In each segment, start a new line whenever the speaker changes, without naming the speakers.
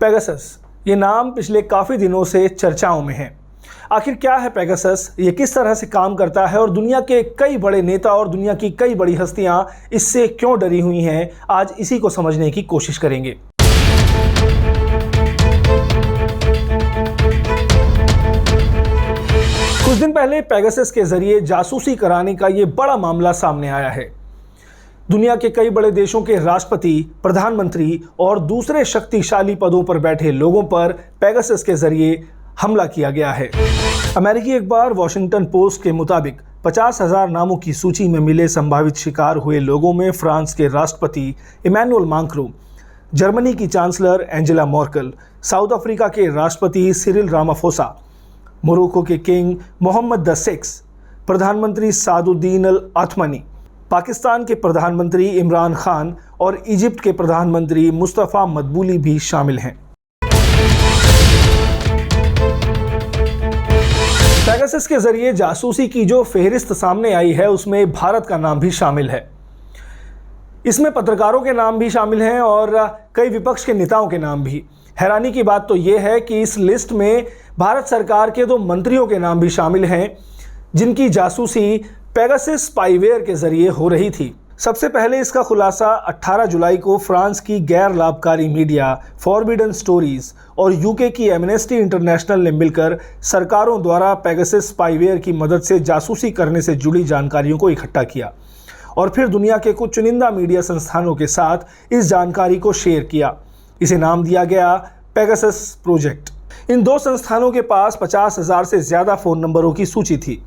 Pegasus, ये नाम पिछले काफ़ी दिनों से चर्चाओं में है। आखिर क्या है पेगासस, ये किस तरह से काम करता है और दुनिया के कई बड़े नेता और दुनिया की कई बड़ी हस्तियां इससे क्यों डरी हुई हैं, आज इसी को समझने की कोशिश करेंगे। कुछ दिन पहले पेगासस के जरिए जासूसी कराने का ये बड़ा मामला सामने आया है। दुनिया के कई बड़े देशों के राष्ट्रपति, प्रधानमंत्री और दूसरे शक्तिशाली पदों पर बैठे लोगों पर पेगासस के जरिए हमला किया गया है। अमेरिकी अखबार वॉशिंगटन पोस्ट के मुताबिक 50,000 नामों की सूची में मिले संभावित शिकार हुए लोगों में फ्रांस के राष्ट्रपति इमैनुअल मैक्रों, जर्मनी की chancellor Angela Merkel, south Africa के राष्ट्रपति सिरिल रामाफोसा, मोरक्को के किंग मोहम्मद VI, प्रधानमंत्री सादुद्दीन अल अथमनी, पाकिस्तान के प्रधानमंत्री इमरान खान और इजिप्ट के प्रधानमंत्री मुस्तफा मदबूली भी शामिल हैं। पेगासस के जरिए जासूसी की जो फेहरिस्त सामने आई है उसमें भारत का नाम भी शामिल है। इसमें पत्रकारों के नाम भी शामिल हैं और कई विपक्ष के नेताओं के नाम भी। हैरानी की बात तो यह है कि इस लिस्ट में भारत सरकार के 2 मंत्रियों के नाम भी शामिल हैं जिनकी जासूसी पेगासस स्पाईवेयर के जरिए हो रही थी। सबसे पहले इसका खुलासा 18 जुलाई को फ्रांस की गैर लाभकारी मीडिया फॉरबिडन स्टोरीज और यूके की एमनेस्टी इंटरनेशनल ने मिलकर सरकारों द्वारा पेगासस स्पाईवेयर की मदद से जासूसी करने से जुड़ी जानकारियों को इकट्ठा किया और फिर दुनिया के कुछ चुनिंदा मीडिया संस्थानों के साथ इस जानकारी को शेयर किया। इसे नाम दिया गया पेगासस प्रोजेक्ट। इन 2 संस्थानों के पास 50,000 से ज़्यादा फ़ोन नंबरों की सूची थी।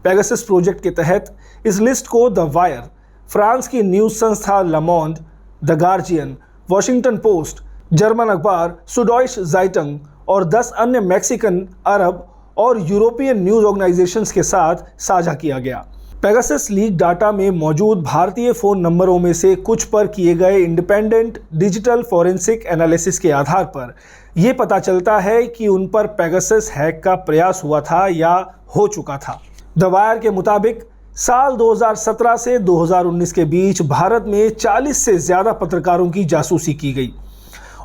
पेगासस प्रोजेक्ट के तहत इस लिस्ट को द वायर, फ्रांस की न्यूज़ संस्था Le Monde, the Guardian, Washington Post, German अखबार सुडॉइश ज़ाइटंग और 10 अन्य मैक्सिकन, अरब और यूरोपियन न्यूज़ ऑर्गेनाइजेशंस के साथ साझा किया गया। पेगासस लीक डाटा में मौजूद भारतीय फ़ोन नंबरों में से कुछ पर किए गए इंडिपेंडेंट डिजिटल फॉरेंसिक एनालिसिस के आधार पर यह पता चलता है कि उन पर पेगासस हैक का प्रयास हुआ था या हो चुका था। द वायर के मुताबिक साल 2017 से 2019 के बीच भारत में 40 से ज़्यादा पत्रकारों की जासूसी की गई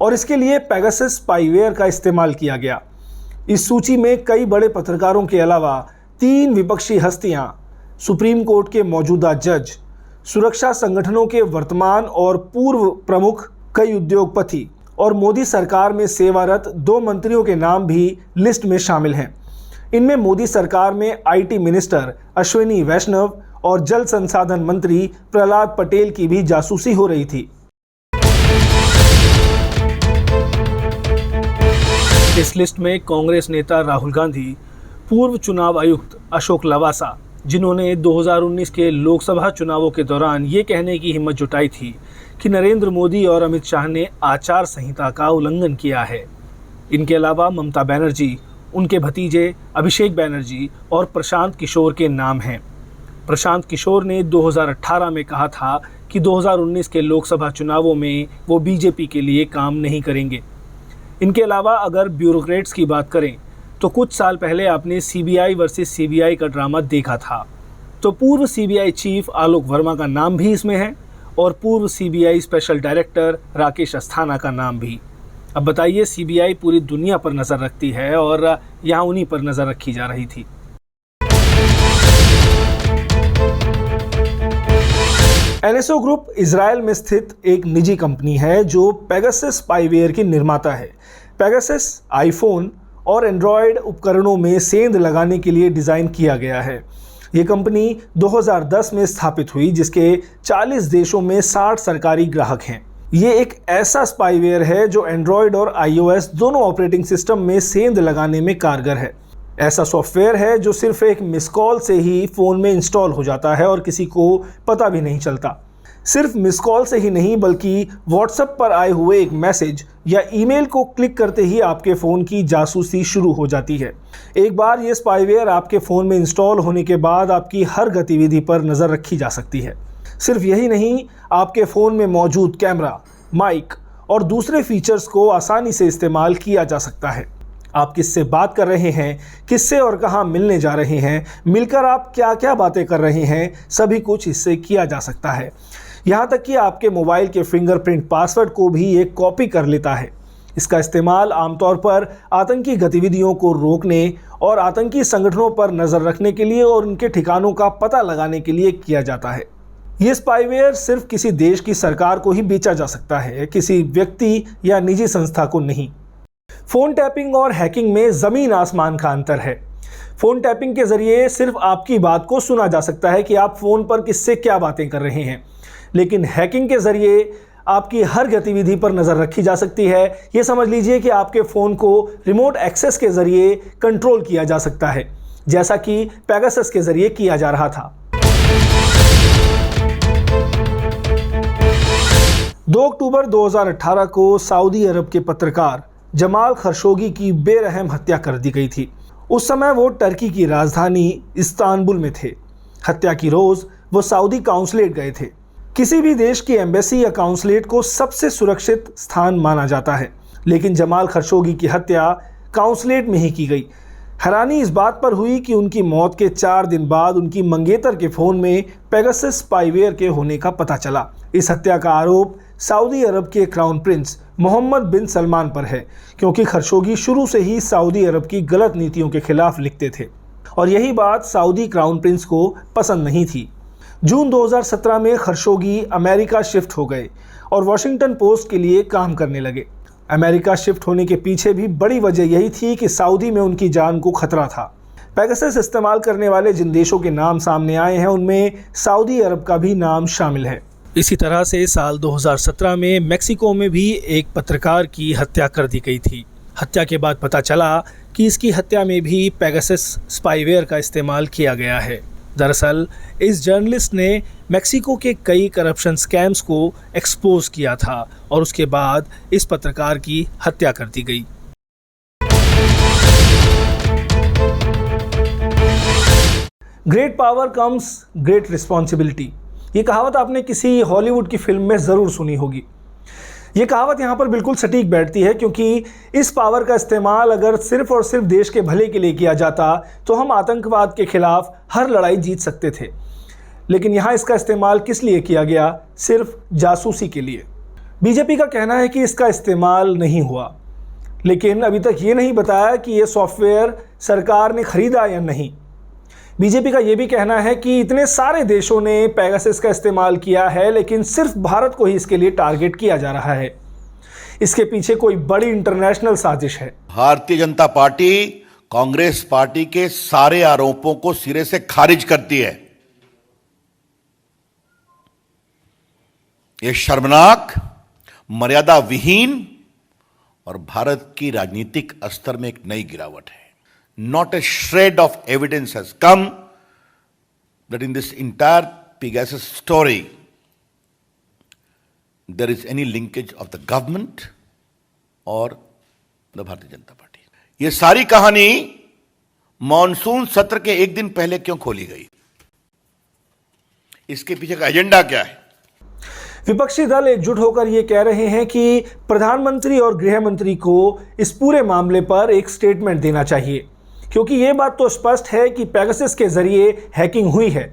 और इसके लिए पेगासस स्पाईवेयर का इस्तेमाल किया गया। इस सूची में कई बड़े पत्रकारों के अलावा 3 विपक्षी हस्तियां, सुप्रीम कोर्ट के मौजूदा जज, सुरक्षा संगठनों के वर्तमान और पूर्व प्रमुख, कई उद्योगपति और मोदी सरकार में सेवारत 2 मंत्रियों के नाम भी लिस्ट में शामिल हैं। इनमें मोदी सरकार में आईटी मिनिस्टर अश्विनी वैष्णव और जल संसाधन मंत्री प्रहलाद पटेल की भी जासूसी हो रही थी। इस लिस्ट में कांग्रेस नेता राहुल गांधी, पूर्व चुनाव आयुक्त अशोक लवासा, जिन्होंने 2019 के लोकसभा चुनावों के दौरान ये कहने की हिम्मत जुटाई थी कि नरेंद्र मोदी और अमित शाह ने आचार संहिता का उल्लंघन किया है। इनके अलावा ममता बनर्जी, उनके भतीजे अभिषेक बनर्जी और प्रशांत किशोर के नाम हैं। प्रशांत किशोर ने 2018 में कहा था कि 2019 के लोकसभा चुनावों में वो बीजेपी के लिए काम नहीं करेंगे। इनके अलावा अगर ब्यूरोक्रेट्स की बात करें तो कुछ साल पहले आपने सीबीआई वर्सेस सीबीआई का ड्रामा देखा था, तो पूर्व सीबीआई चीफ आलोक वर्मा का नाम भी इसमें है और पूर्व CBI special director Rakesh Asthana का नाम भी। अब बताइए, सीबीआई पूरी दुनिया पर नज़र रखती है और यहाँ उन्हीं पर नज़र रखी जा रही थी। एनएसओ ग्रुप इजराइल में स्थित एक निजी कंपनी है जो पेगासस स्पाईवेयर की निर्माता है। पेगासस आईफोन और एंड्रॉयड उपकरणों में सेंध लगाने के लिए डिज़ाइन किया गया है। ये कंपनी 2010 में स्थापित हुई जिसके 40 देशों में 60 सरकारी ग्राहक हैं। ये एक ऐसा स्पाईवेयर है जो एंड्रॉयड और iOS दोनों ऑपरेटिंग सिस्टम में सेंध लगाने में कारगर है। ऐसा सॉफ्टवेयर है जो सिर्फ एक मिस कॉल से ही फ़ोन में इंस्टॉल हो जाता है और किसी को पता भी नहीं चलता। सिर्फ मिस कॉल से ही नहीं बल्कि व्हाट्सएप पर आए हुए एक मैसेज या ईमेल को क्लिक करते ही आपके फ़ोन की जासूसी शुरू हो जाती है। एक बार ये स्पाईवेयर आपके फ़ोन में इंस्टॉल होने के बाद आपकी हर गतिविधि पर नज़र रखी जा सकती है। सिर्फ यही नहीं, आपके फ़ोन में मौजूद कैमरा, माइक और दूसरे फीचर्स को आसानी से इस्तेमाल किया जा सकता है। आप किससे बात कर रहे हैं, किससे और कहाँ मिलने जा रहे हैं, मिलकर आप क्या क्या बातें कर रहे हैं, सभी कुछ इससे किया जा सकता है। यहाँ तक कि आपके मोबाइल के फिंगरप्रिंट पासवर्ड को भी ये कॉपी कर लेता है। इसका इस्तेमाल आमतौर पर आतंकी गतिविधियों को रोकने और आतंकी संगठनों पर नज़र रखने के लिए और उनके ठिकानों का पता लगाने के लिए किया जाता है। ये स्पाईवेयर सिर्फ किसी देश की सरकार को ही बेचा जा सकता है, किसी व्यक्ति या निजी संस्था को नहीं। फ़ोन टैपिंग और हैकिंग में ज़मीन आसमान का अंतर है। फ़ोन टैपिंग के ज़रिए सिर्फ आपकी बात को सुना जा सकता है कि आप फ़ोन पर किससे क्या बातें कर रहे हैं, लेकिन हैकिंग के ज़रिए आपकी हर गतिविधि पर नज़र रखी जा सकती है। ये समझ लीजिए कि आपके फ़ोन को रिमोट एक्सेस के ज़रिए कंट्रोल किया जा सकता है, जैसा कि पेगासस के ज़रिए किया जा रहा था। 2 अक्टूबर 2018 को सऊदी अरब के पत्रकार जमाल खशोगी की बेरहम हत्या कर दी गई थी। उस समय वो टर्की की राजधानी इस्तांबुल में थे। हत्या की रोज़ वो सऊदी काउंसलेट गए थे। किसी भी देश की एम्बेसी या काउंसलेट को सबसे सुरक्षित स्थान माना जाता है, लेकिन जमाल खशोगी की हत्या काउंसलेट में ही की गई। हैरानी इस बात पर हुई कि उनकी मौत के 4 दिन बाद उनकी मंगेतर के फ़ोन में पेगासस स्पाईवेयर के होने का पता चला। इस हत्या का आरोप सऊदी अरब के क्राउन प्रिंस मोहम्मद बिन सलमान पर है, क्योंकि खशोगी शुरू से ही सऊदी अरब की गलत नीतियों के खिलाफ लिखते थे और यही बात सऊदी क्राउन प्रिंस को पसंद नहीं थी। जून 2017 में खशोगी अमेरिका शिफ्ट हो गए और वॉशिंगटन पोस्ट के लिए काम करने लगे। अमेरिका शिफ्ट होने के पीछे भी बड़ी वजह यही थी कि सऊदी में उनकी जान को खतरा था। पेगासस इस्तेमाल करने वाले जिन देशों के नाम सामने आए हैं उनमें सऊदी अरब का भी नाम शामिल है। इसी तरह से साल 2017 में मेक्सिको में भी एक पत्रकार की हत्या कर दी गई थी। हत्या के बाद पता चला कि इसकी हत्या में भी पेगासस स्पाईवेयर का इस्तेमाल किया गया है। दरअसल इस जर्नलिस्ट ने मेक्सिको के कई करप्शन स्कैम्स को एक्सपोज किया था और उसके बाद इस पत्रकार की हत्या कर दी गई। Great power comes great responsibility, ये कहावत आपने किसी हॉलीवुड की फिल्म में ज़रूर सुनी होगी। ये कहावत यहाँ पर बिल्कुल सटीक बैठती है, क्योंकि इस पावर का इस्तेमाल अगर सिर्फ और सिर्फ देश के भले के लिए किया जाता तो हम आतंकवाद के खिलाफ हर लड़ाई जीत सकते थे। लेकिन यहाँ इसका इस्तेमाल किस लिए किया गया? सिर्फ जासूसी के लिए। बीजेपी का कहना है कि इसका इस्तेमाल नहीं हुआ, लेकिन अभी तक ये नहीं बताया कि ये सॉफ्टवेयर सरकार ने खरीदा या नहीं। बीजेपी का ये भी कहना है कि इतने सारे देशों ने पेगासस का इस्तेमाल किया है, लेकिन सिर्फ भारत को ही इसके लिए टारगेट किया जा रहा है। इसके पीछे कोई बड़ी इंटरनेशनल साजिश है।
भारतीय जनता पार्टी कांग्रेस पार्टी के सारे आरोपों को सिरे से खारिज करती है। यह शर्मनाक, मर्यादा विहीन और भारत की राजनीतिक स्तर में एक नई गिरावट है। Not a shred of evidence has come that in this entire Pegasus story there is any linkage of the government or the Bharatiya Janata party. ये सारी कहानी मॉनसून सत्र के एक दिन पहले क्यों खोली गई? इसके पीछे का एजेंडा क्या है?
विपक्षी दल एकजुट होकर ये कह रहे हैं कि प्रधानमंत्री और गृह मंत्री को इस पूरे मामले पर एक स्टेटमेंट देना चाहिए, क्योंकि ये बात तो स्पष्ट है कि पेगासस के जरिए हैकिंग हुई है,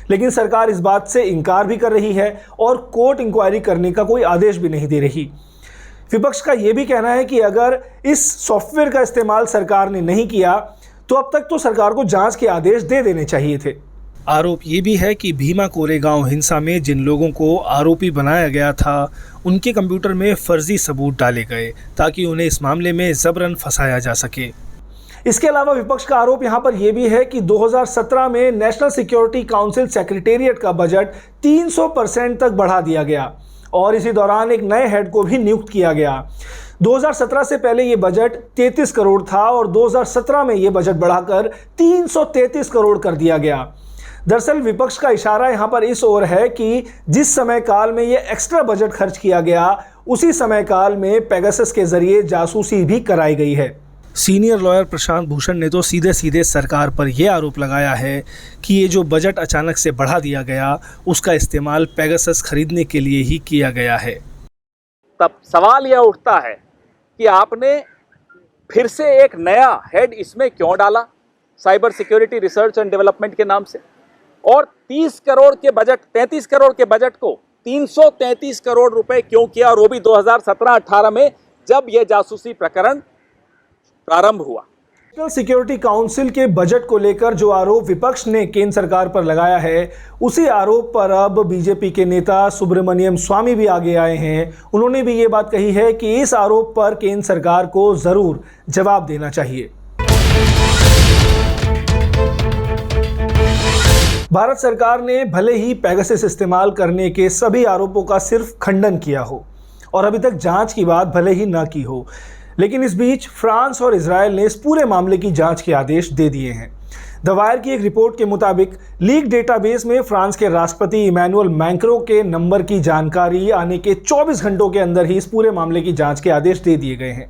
लेकिन सरकार इस बात से इनकार भी कर रही है और कोर्ट इंक्वायरी करने का कोई आदेश भी नहीं दे रही। विपक्ष का ये भी कहना है कि अगर इस सॉफ्टवेयर का इस्तेमाल सरकार ने नहीं किया तो अब तक तो सरकार को जांच के आदेश दे देने चाहिए थे। आरोप ये भी है कि भीमा कोरेगांव हिंसा में जिन लोगों को आरोपी बनाया गया था उनके कंप्यूटर में फर्जी सबूत डाले गए ताकि उन्हें इस मामले में जबरन फंसाया जा सके। इसके अलावा विपक्ष का आरोप यहाँ पर यह भी है कि 2017 में नेशनल सिक्योरिटी काउंसिल सेक्रेटेरिएट का बजट 300% तक बढ़ा दिया गया और इसी दौरान एक नए हेड को भी नियुक्त किया गया। 2017 से पहले ये बजट 33 करोड़ था और 2017 में ये बजट बढ़ाकर 333 करोड़ कर दिया गया। दरअसल विपक्ष का इशारा यहाँ पर इस ओर है कि जिस समय काल में ये एक्स्ट्रा बजट खर्च किया गया उसी समय काल में पेगासस के जरिए जासूसी भी कराई गई है। सीनियर लॉयर प्रशांत भूषण ने तो सीधे सीधे सरकार पर यह आरोप लगाया है कि ये जो बजट अचानक से बढ़ा दिया गया उसका इस्तेमाल पेगासस खरीदने के लिए ही किया गया है।
तब सवाल यह उठता है कि आपने फिर से एक नया हेड इसमें क्यों डाला, cyber security research and development के नाम से, और 30 करोड़ के बजट 33 करोड़ के बजट को 333 करोड़ रुपए क्यों किया, और वो भी 2017-18 में जब यह जासूसी प्रकरण प्रारंभ हुआ।
नेशनल सिक्योरिटी काउंसिल के बजट को लेकर जो आरोप विपक्ष ने केंद्र सरकार पर लगाया है, उसी आरोप पर अब बीजेपी के नेता सुब्रमण्यम स्वामी भी आगे आए हैं। उन्होंने भी ये बात कही है कि इस आरोप पर केंद्र सरकार को जरूर जवाब देना चाहिए। भारत सरकार ने भले ही पेगासस इस्तेमाल करने के सभी आरोपों का सिर्फ खंडन किया हो और अभी तक जांच की बात भले ही ना की हो, लेकिन इस बीच फ्रांस और इजरायल ने इस पूरे मामले की जांच के आदेश दे दिए हैं। द वायर की एक रिपोर्ट के मुताबिक लीक डेटाबेस में फ्रांस के राष्ट्रपति इमैनुअल मैक्रों के नंबर की जानकारी आने के 24 घंटों के अंदर ही इस पूरे मामले की जांच के आदेश दे दिए गए हैं।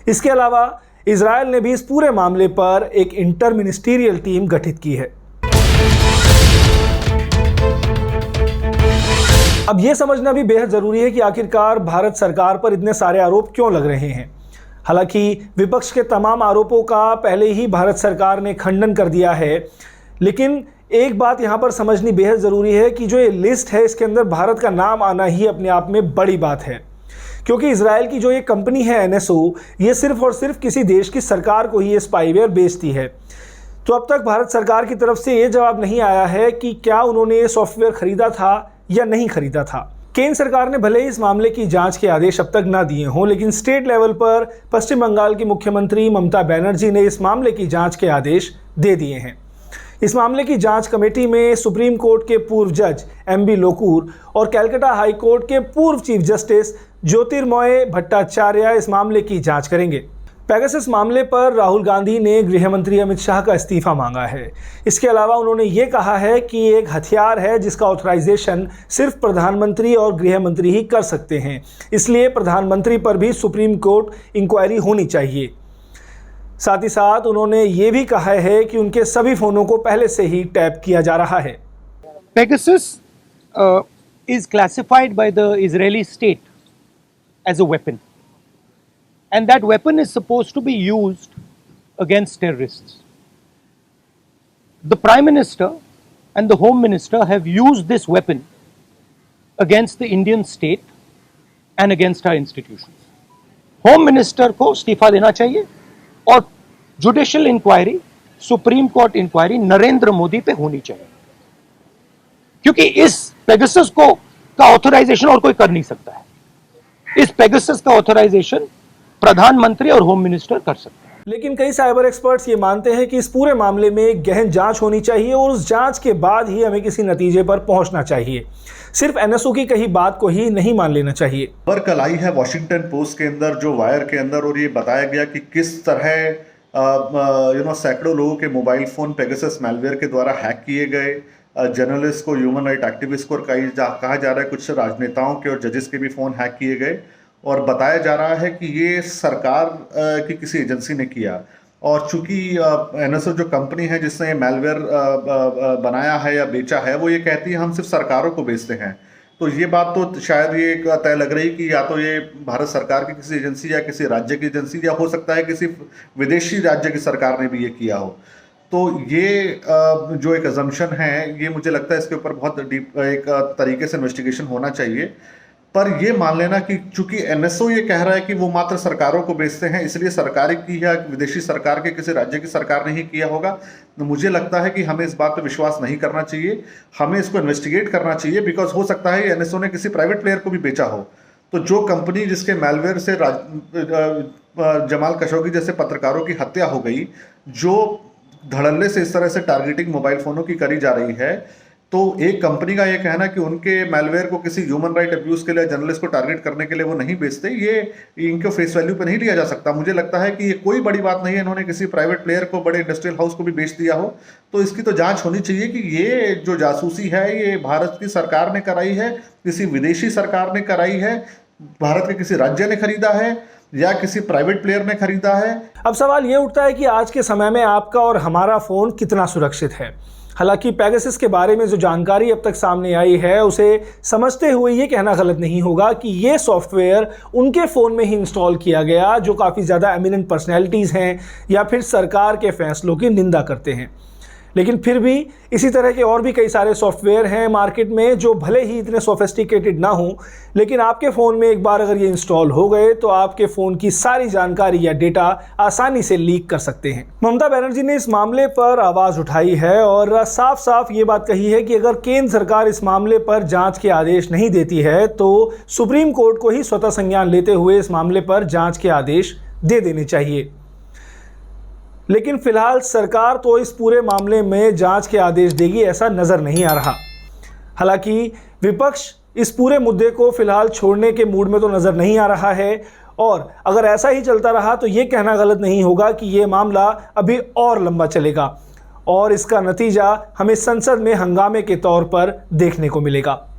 इसके अलावा इजरायल ने भी इस पूरे मामले पर एक इंटर मिनिस्टीरियल टीम गठित की है। अब यह समझना भी बेहद जरूरी है कि आखिरकार भारत सरकार पर इतने सारे आरोप क्यों लग रहे हैं। हालांकि विपक्ष के तमाम आरोपों का पहले ही भारत सरकार ने खंडन कर दिया है, लेकिन एक बात यहां पर समझनी बेहद जरूरी है कि जो ये लिस्ट है, इसके अंदर भारत का नाम आना ही अपने आप में बड़ी बात है, क्योंकि इजरायल की जो ये कंपनी है NSO, ये सिर्फ और सिर्फ किसी देश की सरकार को ही ये स्पाईवेयर बेचती है। तो अब तक भारत सरकार की तरफ से ये जवाब नहीं आया है कि क्या उन्होंने ये सॉफ्टवेयर खरीदा था या नहीं खरीदा था। केंद्र सरकार ने भले ही इस मामले की जांच के आदेश अब तक ना दिए हों, लेकिन स्टेट लेवल पर पश्चिम बंगाल की मुख्यमंत्री ममता बनर्जी ने इस मामले की जांच के आदेश दे दिए हैं। इस मामले की जांच कमेटी में सुप्रीम कोर्ट के पूर्व जज MB लोकुर और कलकत्ता हाई कोर्ट के पूर्व चीफ जस्टिस ज्योतिर्मय भट्टाचार्य इस मामले की जांच करेंगे। पेगासस मामले पर राहुल गांधी ने गृह मंत्री अमित शाह का इस्तीफा मांगा है। इसके अलावा उन्होंने ये कहा है कि एक हथियार है जिसका ऑथराइजेशन सिर्फ प्रधानमंत्री और गृह मंत्री ही कर सकते हैं, इसलिए प्रधानमंत्री पर भी सुप्रीम कोर्ट इंक्वायरी होनी चाहिए। साथ ही साथ उन्होंने ये भी कहा है कि उनके सभी फोनों को पहले से ही टैप किया जा रहा है।
Pegasus is classified by the Israeli state as a weapon. And that weapon is supposed to be used against terrorists. The Prime Minister and the Home Minister have used this weapon against the Indian state and against our institutions. Home Minister को इस्तीफा देना चाहिए और judicial inquiry, supreme court inquiry Narendra Modi पे होनी चाहिए, क्योंकि इस पेगासस को का ऑथराइजेशन और कोई कर नहीं सकता है। इस पेगासस का ऑथराइजेशन प्रधानमंत्री और होम मिनिस्टर कर सकते हैं।
लेकिन कई साइबर एक्सपर्ट्स ये मानते हैं कि इस पूरे मामले में एक गहन जांच होनी चाहिए और उस जांच के बाद ही हमें किसी नतीजे पर पहुंचना चाहिए। सिर्फ NSO की कही बात को ही नहीं मान लेना चाहिए।
खबर कल आई है वॉशिंगटन पोस्ट के अंदर, जो वायर के अंदर, और ये बताया गया कि किस तरह सैकड़ों लोगों के मोबाइल फोन पेगासस मैलवेयर के द्वारा हैक किए गए। जर्नलिस्ट को, ह्यूमन राइट एक्टिविस्ट को कहा जा रहा है, कुछ राजनेताओं के और जजेस के भी फोन हैक किए गए, और बताया जा रहा है कि ये सरकार की किसी एजेंसी ने किया। और चूंकि NSO जो कंपनी है जिसने ये मैलवेयर बनाया है या बेचा है, वो ये कहती है हम सिर्फ सरकारों को बेचते हैं। तो ये बात तो शायद ये तय लग रही कि या तो ये भारत सरकार की किसी एजेंसी या किसी राज्य की एजेंसी, या हो सकता है किसी विदेशी राज्य की सरकार ने भी ये किया हो। तो ये जो एक अजम्पशन है, ये मुझे लगता है इसके ऊपर बहुत डीप एक तरीके से इन्वेस्टिगेशन होना चाहिए। पर ये मान लेना कि चूंकि NSO ये कह रहा है कि वो मात्र सरकारों को बेचते हैं, इसलिए सरकारी की या विदेशी सरकार के किसी राज्य की सरकार ने ही किया होगा, तो मुझे लगता है कि हमें इस बात पर विश्वास नहीं करना चाहिए। हमें इसको इन्वेस्टिगेट करना चाहिए, बिकॉज हो सकता है NSO ने किसी प्राइवेट प्लेयर को भी बेचा हो। तो जो कंपनी जिसके मैलवेयर से जमाल खशोगी जैसे पत्रकारों की हत्या हो गई, जो धड़ल्ले से इस तरह से टारगेटिंग मोबाइल फोनों की करी जा रही है, तो एक कंपनी का ये कहना कि उनके मैलवेयर को किसी ह्यूमन राइट अब्यूज के लिए, जर्नलिस्ट को टारगेट करने के लिए वो नहीं बेचते, ये इनके फेस वैल्यू पे नहीं लिया जा सकता। मुझे लगता है कि ये कोई बड़ी बात नहीं है, इन्होंने किसी प्राइवेट प्लेयर को, बड़े इंडस्ट्रियल हाउस को भी बेच दिया हो। तो इसकी तो जांच होनी चाहिए कि ये जो जासूसी है, ये भारत की सरकार ने कराई है, किसी विदेशी सरकार ने कराई है, भारत के किसी राज्य ने खरीदा है, या किसी प्राइवेट प्लेयर ने खरीदा है।
अब सवाल ये उठता है कि आज के समय में आपका और हमारा फोन कितना सुरक्षित है। हालांकि पेगासस के बारे में जो जानकारी अब तक सामने आई है, उसे समझते हुए ये कहना गलत नहीं होगा कि ये सॉफ्टवेयर उनके फ़ोन में ही इंस्टॉल किया गया जो काफ़ी ज़्यादा एमिनेंट पर्सनैलिटीज़ हैं या फिर सरकार के फैसलों की निंदा करते हैं। लेकिन फिर भी इसी तरह के और भी कई सारे सॉफ्टवेयर हैं मार्केट में जो भले ही इतने सोफिस्टिकेटेड ना हों, लेकिन आपके फ़ोन में एक बार अगर ये इंस्टॉल हो गए तो आपके फ़ोन की सारी जानकारी या डेटा आसानी से लीक कर सकते हैं। ममता बनर्जी ने इस मामले पर आवाज़ उठाई है और साफ साफ ये बात कही है कि अगर केंद्र सरकार इस मामले पर जांच के आदेश नहीं देती है तो सुप्रीम कोर्ट को ही स्वतः संज्ञान लेते हुए इस मामले पर जांच के आदेश दे देने चाहिए। लेकिन फिलहाल सरकार तो इस पूरे मामले में जांच के आदेश देगी ऐसा नजर नहीं आ रहा। हालांकि विपक्ष इस पूरे मुद्दे को फिलहाल छोड़ने के मूड में तो नजर नहीं आ रहा है और अगर ऐसा ही चलता रहा तो ये कहना गलत नहीं होगा कि ये मामला अभी और लंबा चलेगा और इसका नतीजा हमें संसद में हंगामे के तौर पर देखने को मिलेगा।